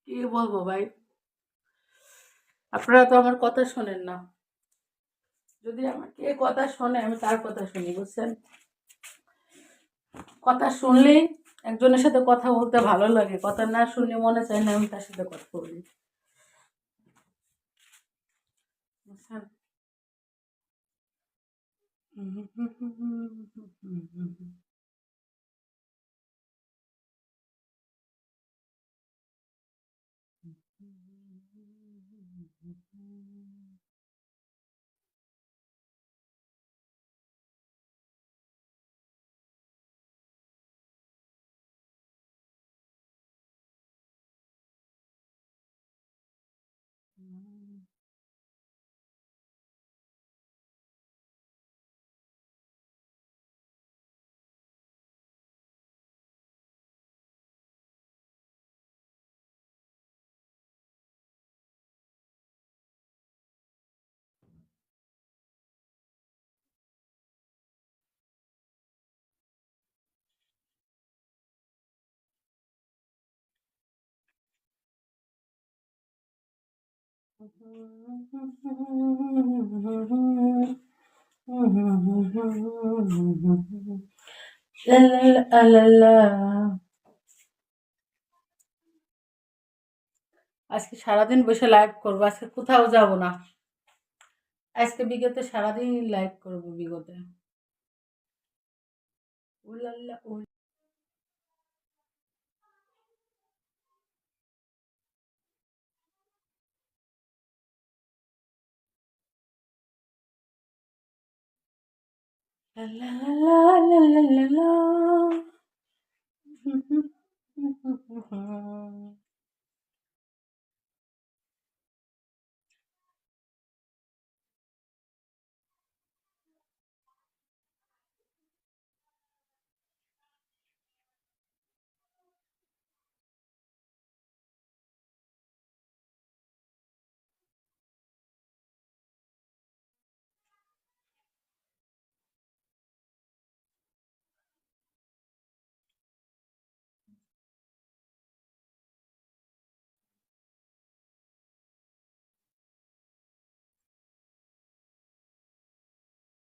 কি বলবো ভাই, আপনারা তো আমার কথা শোনেন না। যদি আমাকে কথা শোনে আমি তার কথা শুনি, বুঝছেন? কথা শুনলেই একজনের সাথে কথা বলতে ভালো লাগে, কথা না শুনলে মনে চায় না আমি তার সাথে কথা বলি, বুঝছেন? লা লা লা লা। আজকে সারাদিন বসে লাইভ করবো, আজকে কোথাও যাব না। আজকে বিগতে সারাদিন লাইভ করবো বিগতে। উলাল্লা উলাল্লা লা লা লা লা লা লা।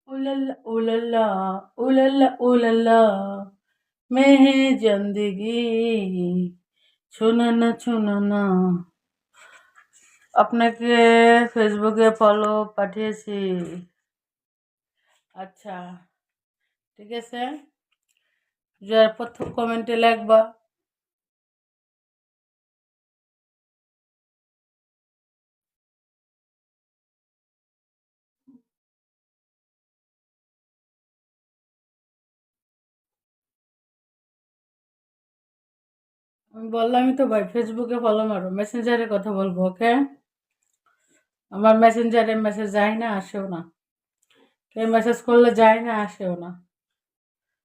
उलल्ला उलल्ला उलल्ला उलल्ला মেহে জিন্দেগি শোনা না শোনা না। আপনাকে ফেসবুকে ফলো পাঠিয়েছি। আচ্ছা, ঠিক আছে, যার প্রথম কমেন্টে লিখবা। আমি বললামই তো ভাই, ফেসবুকে ফলো মারো, মেসেঞ্জারে কথা বলবো, ওকে? আমার মেসেঞ্জারে মেসেজ যায় না, আসেও না। কেউ মেসেজ করলে যায় না, আসেও না।